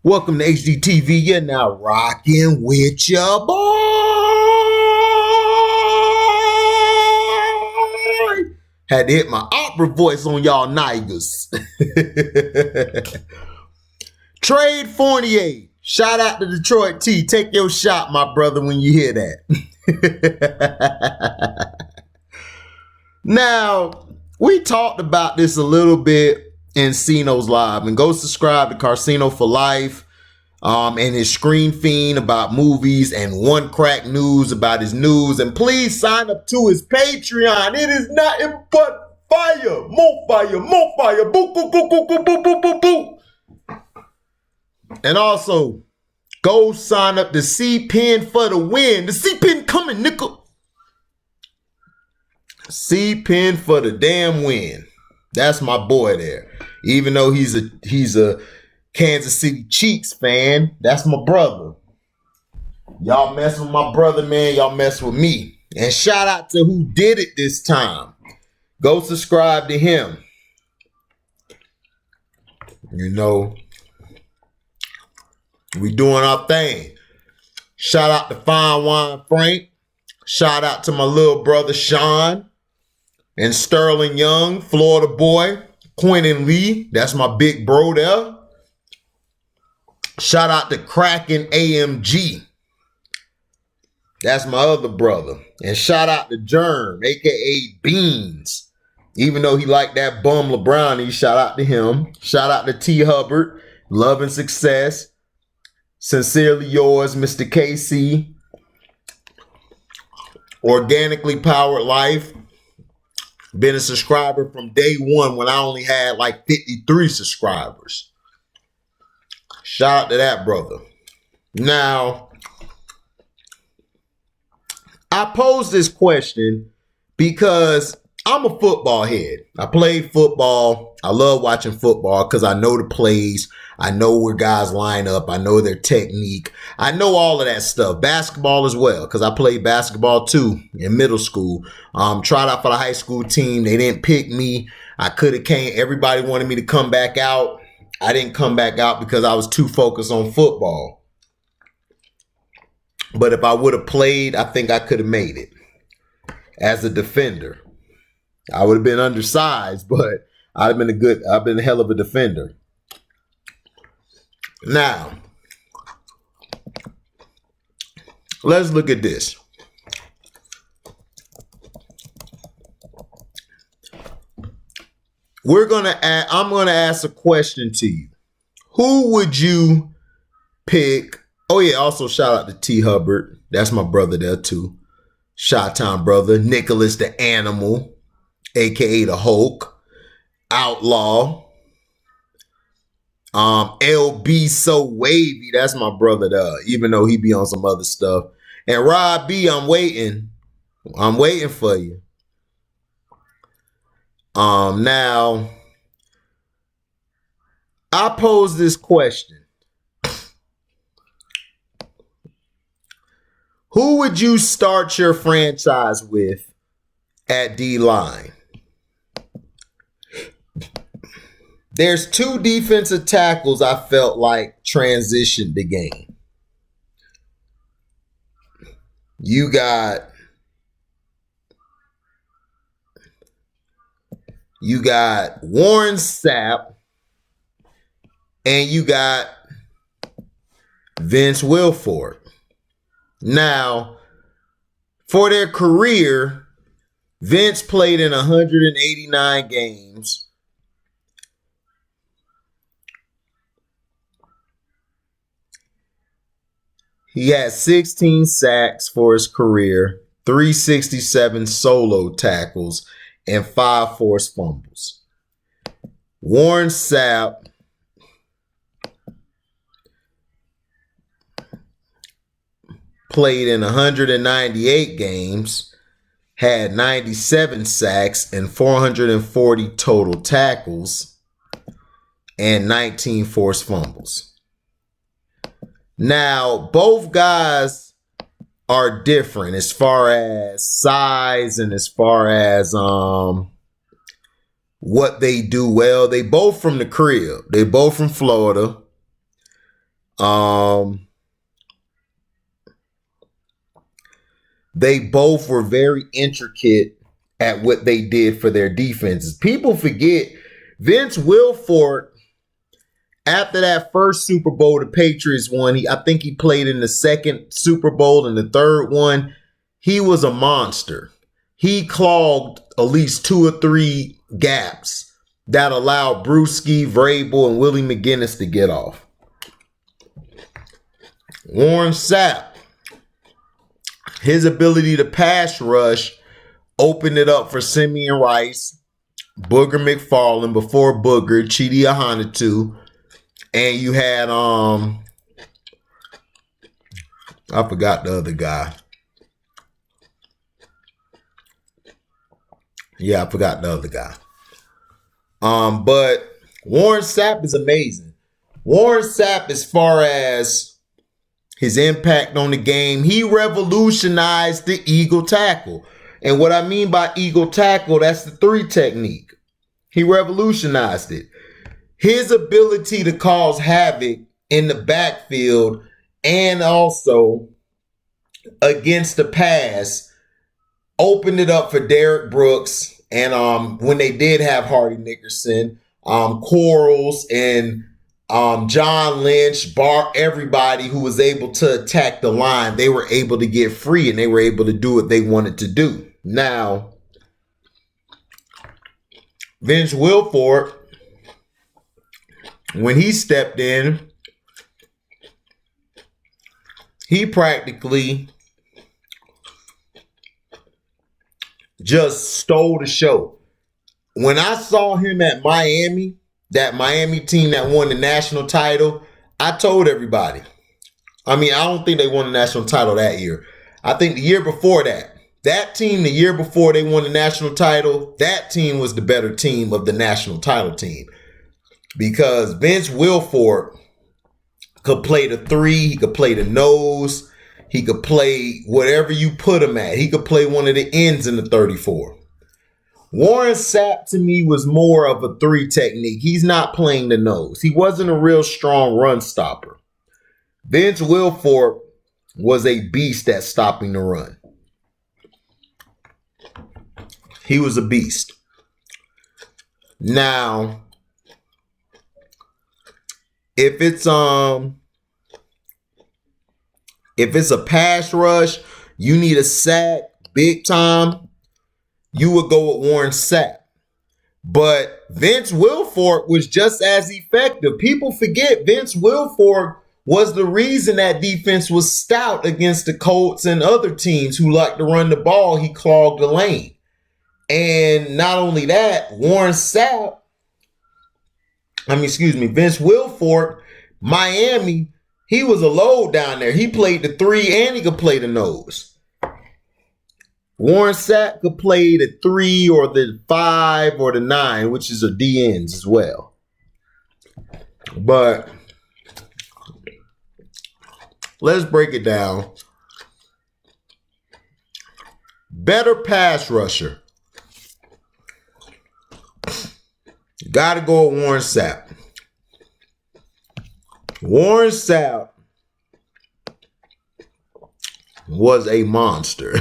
Welcome to HDTV. You're now rocking with your boy. Had to hit my opera voice on y'all niggas. Trade Fournier. Shout out to Detroit T. Take your shot, my brother, when you hear that. Now, we talked about this a little bit in Cino's Live, and go subscribe to Carcino for Life and his Screen Fiend about movies and One Crack News about his news. And please sign up to his Patreon. It is nothing but fire. More fire, more fire. Boo, boo, boo, boo, boo, boo, boo, boo, boo. And also, go sign up to C-Pen for the win. The C-Pen coming, nickel. C-Pen for the damn win. That's my boy there. Even though he's a Kansas City Chiefs fan, that's my brother. Y'all mess with my brother, man. Y'all mess with me. And shout out to who did it this time. Go subscribe to him. You know, we doing our thing. Shout out to Fine Wine Frank. Shout out to my little brother Sean and Sterling Young, Florida boy. Quentin Lee, that's my big bro there. Shout out to Kraken AMG. That's my other brother. And shout out to Germ, aka Beans. Even though he liked that bum LeBron, shout out to him. Shout out to T Hubbard. Love and success. Sincerely yours, Mr. KC. Organically Powered Life. Been a subscriber from day one when I only had like 53 subscribers. Shout out to that brother. Now, I pose this question because I'm a football head. I played football. I love watching football because I know the plays. I know where guys line up. I know their technique. I know all of that stuff. Basketball as well, because I played basketball too in middle school. Tried out for the high school team. They didn't pick me. I could have came. Everybody wanted me to come back out. I didn't come back out because I was too focused on football. But if I would have played, I think I could have made it as a defender. I would have been undersized, but I've been a hell of a defender. Now, let's look at this. I'm gonna ask a question to you. Who would you pick? Oh yeah, also shout out to T Hubbard. That's my brother there too. Shot-Town brother. Nicholas the Animal, aka the Hulk. Outlaw. LB So Wavy, that's my brother there, even though he be on some other stuff. And Rob B, I'm waiting for you. Now, I pose this question. Who would you start your franchise with at D-line? There's two defensive tackles I felt like transitioned the game. You got Warren Sapp and you got Vince Wilfork. Now, for their career, Vince played in 189 games. He had 16 sacks for his career, 367 solo tackles, and 5 forced fumbles. Warren Sapp played in 198 games, had 97 sacks and 440 total tackles, and 19 forced fumbles. Now, both guys are different as far as size and as far as what they do well. They both from the crib. They both from Florida. They both were very intricate at what they did for their defenses. People forget Vince Wilfork, after that first Super Bowl the Patriots won, I think he played in the second Super Bowl and the third one. He was a monster. He clogged at least 2 or 3 gaps that allowed Brewski, Vrabel, and Willie McGinnis to get off. Warren Sapp, his ability to pass rush opened it up for Simeon Rice, Booger McFarland, before Booger, Chidi Ahanatu, and you had I forgot the other guy. Yeah, I forgot the other guy. But Warren Sapp is amazing. Warren Sapp, as far as his impact on the game, he revolutionized the eagle tackle. And what I mean by eagle tackle, that's the 3 technique. He revolutionized it. His ability to cause havoc in the backfield and also against the pass opened it up for Derek Brooks. And when they did have Hardy Nickerson, Quarles, and John Lynch, everybody who was able to attack the line, they were able to get free and they were able to do what they wanted to do. Now, Vince Wilfork, when he stepped in, he practically just stole the show. When I saw him at Miami, that Miami team that won the national title, I told everybody. I mean, I don't think they won the national title that year. I think the year before that team, the year before they won the national title, that team was the better team of the national title team. Because Vince Wilfork could play the 3, he could play the nose, he could play whatever you put him at. He could play one of the ends in the 34. Warren Sapp, to me, was more of a 3 technique. He's not playing the nose. He wasn't a real strong run stopper. Vince Wilfork was a beast at stopping the run. He was a beast. Now, if it's a pass rush, you need a sack big time, you would go with Warren Sapp. But Vince Wilfork was just as effective. People forget Vince Wilfork was the reason that defense was stout against the Colts and other teams who like to run the ball. He clogged the lane. And not only that, Vince Wilfork, Miami, he was a load down there. He played the 3 and he could play the nose. Warren Sapp could play the 3 or the 5 or the 9, which is a D ends as well. But let's break it down. Better pass rusher. Got to go with Warren Sapp. Warren Sapp was a monster.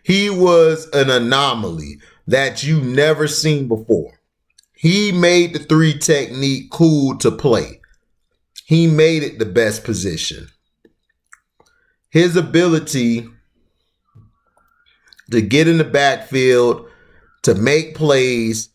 He was an anomaly that you never seen before. He made the 3 technique cool to play. He made it the best position. His ability to get in the backfield, to make plays,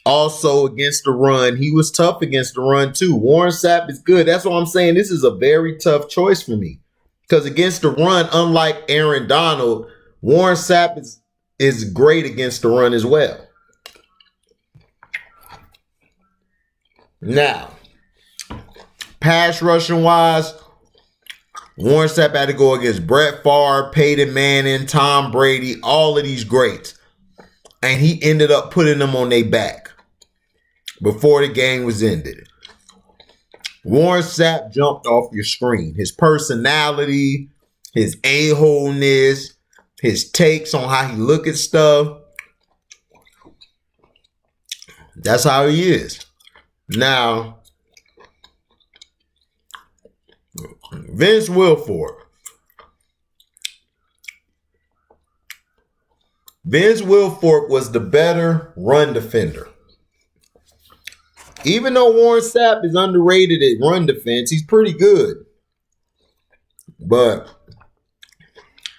also against the run. He was tough against the run too. Warren Sapp is good. That's what I'm saying. This is a very tough choice for me. Because against the run, unlike Aaron Donald, Warren Sapp is great against the run as well. Now, pass rushing wise, Warren Sapp had to go against Brett Favre, Peyton Manning, Tom Brady, all of these greats. And he ended up putting them on their back before the game was ended. Warren Sapp jumped off your screen. His personality, his a-holeness, his takes on how he look at stuff. That's how he is. Now, Vince Wilfork. Vince Wilfork was the better run defender. Even though Warren Sapp is underrated at run defense, he's pretty good. But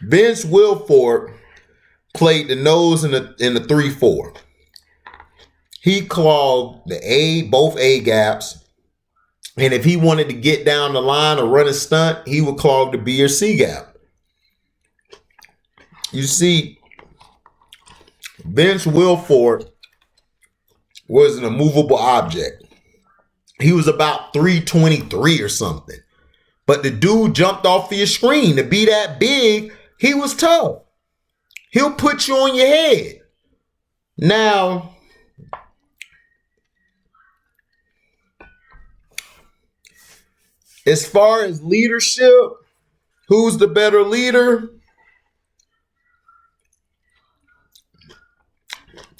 Vince Wilfork played the nose in the 3-4. He clogged both A gaps. And if he wanted to get down the line or run a stunt, he would clog the B or C gap. You see, Vince Wilfork was an immovable object. He was about 323 or something. But the dude jumped off your screen. To be that big, he was tough. He'll put you on your head. Now, as far as leadership, who's the better leader?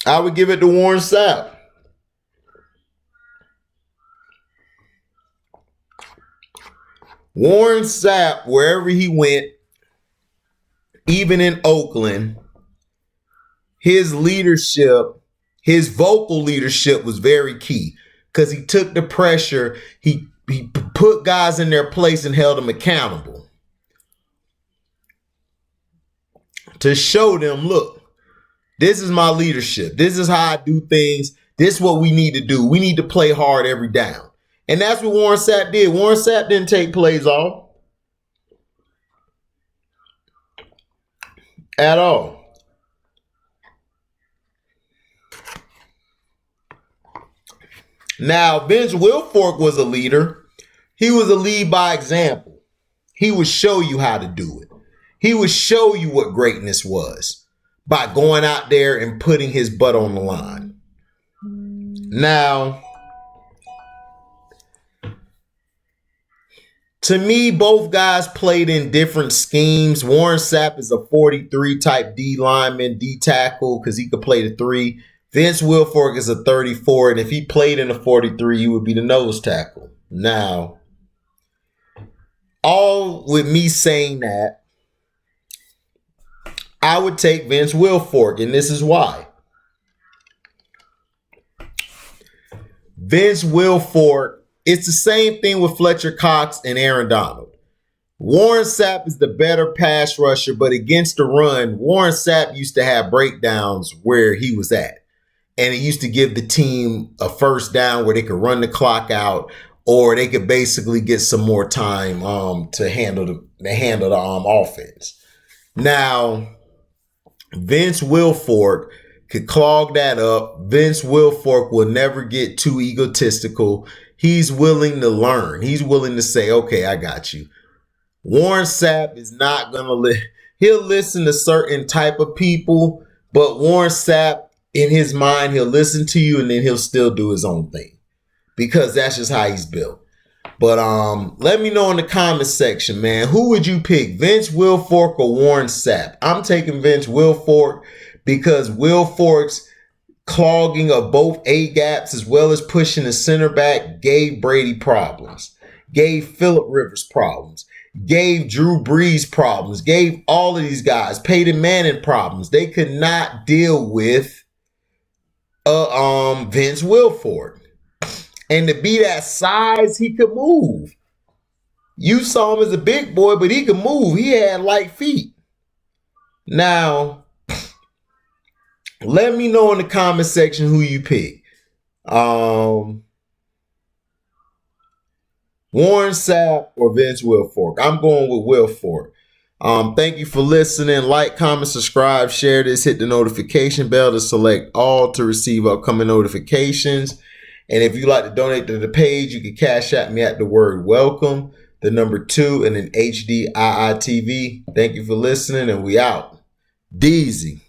I would give it to Warren Sapp. Warren Sapp, wherever he went, even in Oakland, his leadership, his vocal leadership was very key because he took the pressure. He put guys in their place and held them accountable to show them, look, this is my leadership. This is how I do things. This is what we need to do. We need to play hard every down. And that's what Warren Sapp did. Warren Sapp didn't take plays off at all. Now, Vince Wilfork was a leader. He was a lead by example. He would show you how to do it. He would show you what greatness was by going out there and putting his butt on the line. Now, to me, both guys played in different schemes. Warren Sapp is a 43 type D lineman, D tackle, because he could play the 3. Vince Wilfork is a 34, and if he played in a 43, he would be the nose tackle. Now, all with me saying that, I would take Vince Wilfork, and this is why. Vince Wilfork, it's the same thing with Fletcher Cox and Aaron Donald. Warren Sapp is the better pass rusher, but against the run, Warren Sapp used to have breakdowns where he was at. And it used to give the team a first down where they could run the clock out, or they could basically get some more time to handle the offense. Now, Vince Wilfork could clog that up. Vince Wilfork will never get too egotistical. He's willing to learn. He's willing to say, okay, I got you. Warren Sapp is not going to he'll listen to certain type of people, but Warren Sapp, in his mind, he'll listen to you and then he'll still do his own thing because that's just how he's built. But let me know in the comments section, man, who would you pick, Vince Wilfork or Warren Sapp? I'm taking Vince Wilfork because Wilfork's clogging of both A gaps as well as pushing the center back gave Brady problems, gave Phillip Rivers problems, gave Drew Brees problems, gave all of these guys, Peyton Manning problems. They could not deal with Vince Wilfork. And to be that size, he could move. You saw him as a big boy, but he could move. He had light feet. Now, let me know in the comment section who you pick. Warren Sapp or Vince Wilfork. I'm going with Wilfork. Thank you for listening. Like, comment, subscribe, share this. Hit the notification bell to select all to receive upcoming notifications. And if you'd like to donate to the page, you can cash at me at the word welcome, the number 2, and then HDIITV. Thank you for listening, and we out. Deezy.